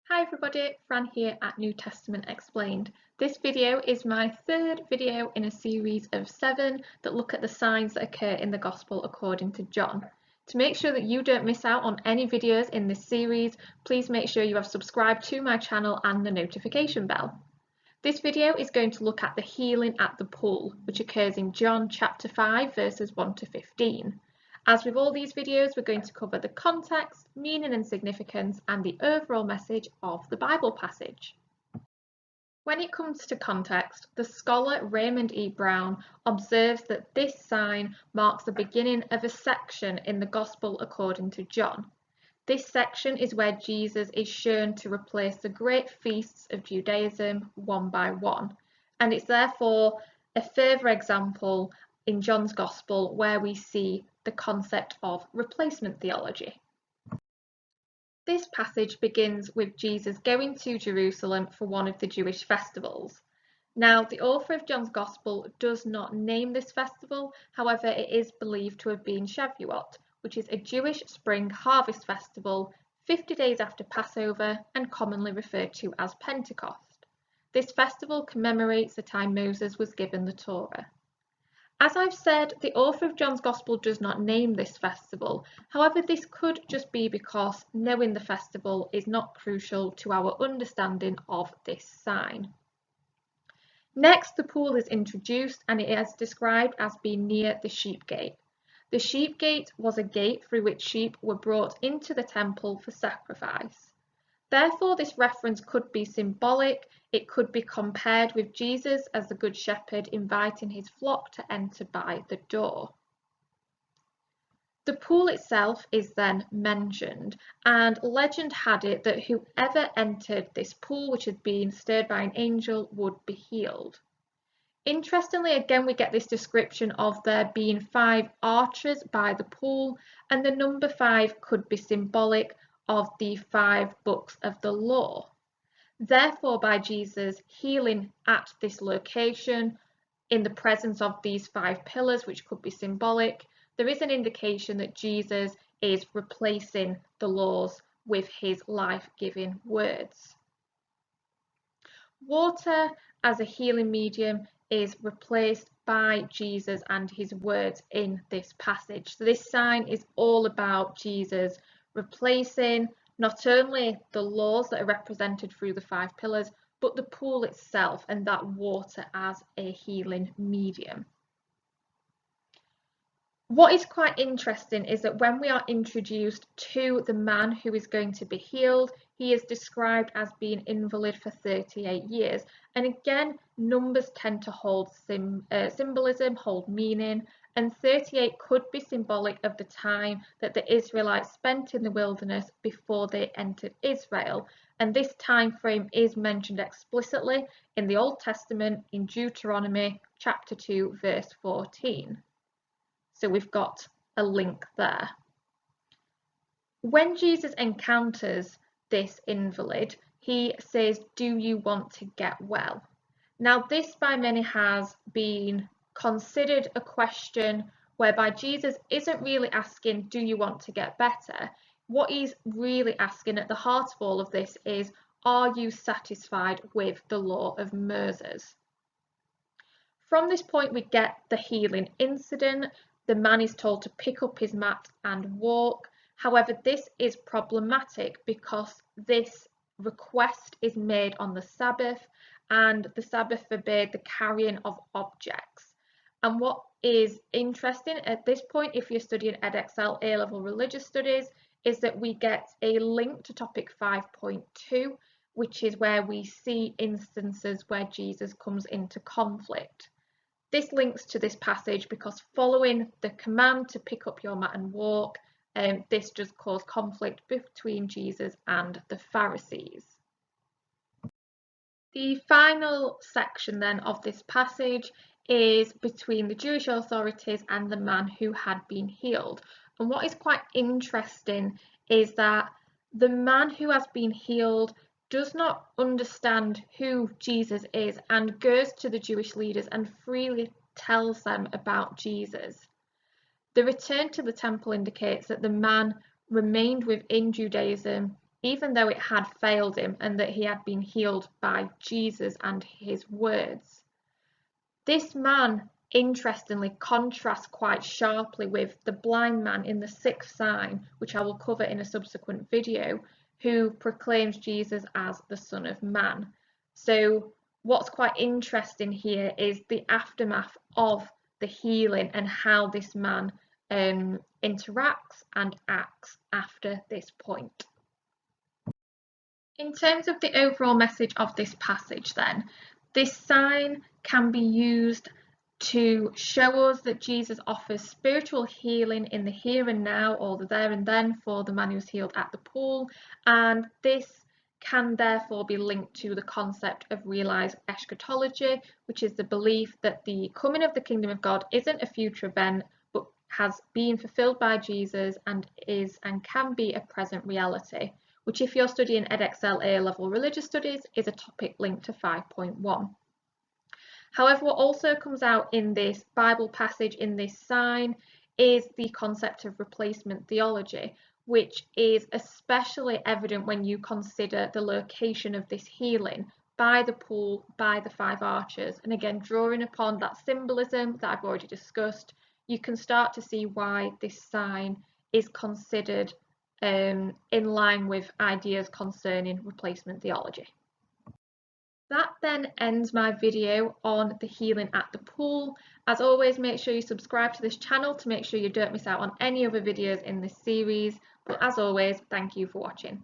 Hi everybody, Fran here at New Testament Explained. This video is my third video in a series of 7 that look at the signs that occur in the Gospel according to John. To make sure that you don't miss out on any videos in this series, please make sure you have subscribed to my channel and the notification bell. This video is going to look at the healing at the pool, which occurs in John chapter 5 verses 1 to 15. As with all these videos, we're going to cover the context, meaning and significance, and the overall message of the Bible passage. When it comes to context, the scholar Raymond E. Brown observes that this sign marks the beginning of a section in the Gospel according to John. This section is where Jesus is shown to replace the great feasts of Judaism one by one, and it's therefore a further example in John's Gospel where we see the concept of replacement theology. This passage begins with Jesus going to Jerusalem for one of the Jewish festivals. Now, the author of John's Gospel does not name this festival, however, it is believed to have been Chavuot, which is a Jewish spring harvest festival 50 days after Passover and commonly referred to as Pentecost. This festival commemorates the time Moses was given the Torah. As I've said, the author of John's Gospel does not name this festival. However, this could just be because knowing the festival is not crucial to our understanding of this sign. Next, the pool is introduced and it is described as being near the sheep gate. The sheep gate was a gate through which sheep were brought into the temple for sacrifice. Therefore, this reference could be symbolic. It could be compared with Jesus as the Good Shepherd inviting his flock to enter by the door. The pool itself is then mentioned, and legend had it that whoever entered this pool, which had been stirred by an angel, would be healed. Interestingly, again, we get this description of there being 5 archers by the pool, and the number 5 could be symbolic of the 5 books of the law. Therefore, by Jesus healing at this location in the presence of these 5 pillars, which could be symbolic, there is an indication that Jesus is replacing the laws with his life-giving words. Water as a healing medium is replaced by Jesus and his words in this passage. So this sign is all about Jesus replacing not only the laws that are represented through the 5 pillars, but the pool itself and that water as a healing medium. What is quite interesting is that when we are introduced to the man who is going to be healed, he is described as being invalid for 38 years. And again, numbers tend to hold symbolism, hold meaning, and 38 could be symbolic of the time that the Israelites spent in the wilderness before they entered Israel. And this time frame is mentioned explicitly in the Old Testament in Deuteronomy chapter 2, verse 14. So we've got a link there. When Jesus encounters this invalid, he says, "Do you want to get well?" Now, this by many has been considered a question whereby Jesus isn't really asking, "Do you want to get better?" What he's really asking at the heart of all of this is, "Are you satisfied with the law of Moses?" From this point, we get the healing incident. The man is told to pick up his mat and walk. However, this is problematic because this request is made on the Sabbath, and the Sabbath forbade the carrying of objects. And what is interesting at this point, if you're studying EdXL A-level religious studies, is that we get a link to topic 5.2, which is where we see instances where Jesus comes into conflict. This links to this passage because following the command to pick up your mat and walk, this does cause conflict between Jesus and the Pharisees. The final section then of this passage is between the Jewish authorities and the man who had been healed. And what is quite interesting is that the man who has been healed does not understand who Jesus is and goes to the Jewish leaders and freely tells them about Jesus. The return to the temple indicates that the man remained within Judaism even though it had failed him and that he had been healed by Jesus and his words. This man, interestingly, contrasts quite sharply with the blind man in the sixth sign, which I will cover in a subsequent video, who proclaims Jesus as the Son of Man. So what's quite interesting here is the aftermath of the healing and how this man interacts and acts after this point. In terms of the overall message of this passage then, this sign can be used to show us that Jesus offers spiritual healing in the here and now, or the there and then, for the man who was healed at the pool, and this can therefore be linked to the concept of realised eschatology, which is the belief that the coming of the kingdom of God isn't a future event, but has been fulfilled by Jesus and is and can be a present reality, which, if you're studying Edexcel A-level religious studies, is a topic linked to 5.1. However, what also comes out in this Bible passage, in this sign, is the concept of replacement theology, which is especially evident when you consider the location of this healing by the pool, by the five arches. And again, drawing upon that symbolism that I've already discussed, you can start to see why this sign is considered in line with ideas concerning replacement theology. That then ends my video on the healing at the pool. As always, make sure you subscribe to this channel to make sure you don't miss out on any other videos in this series. But as always, thank you for watching.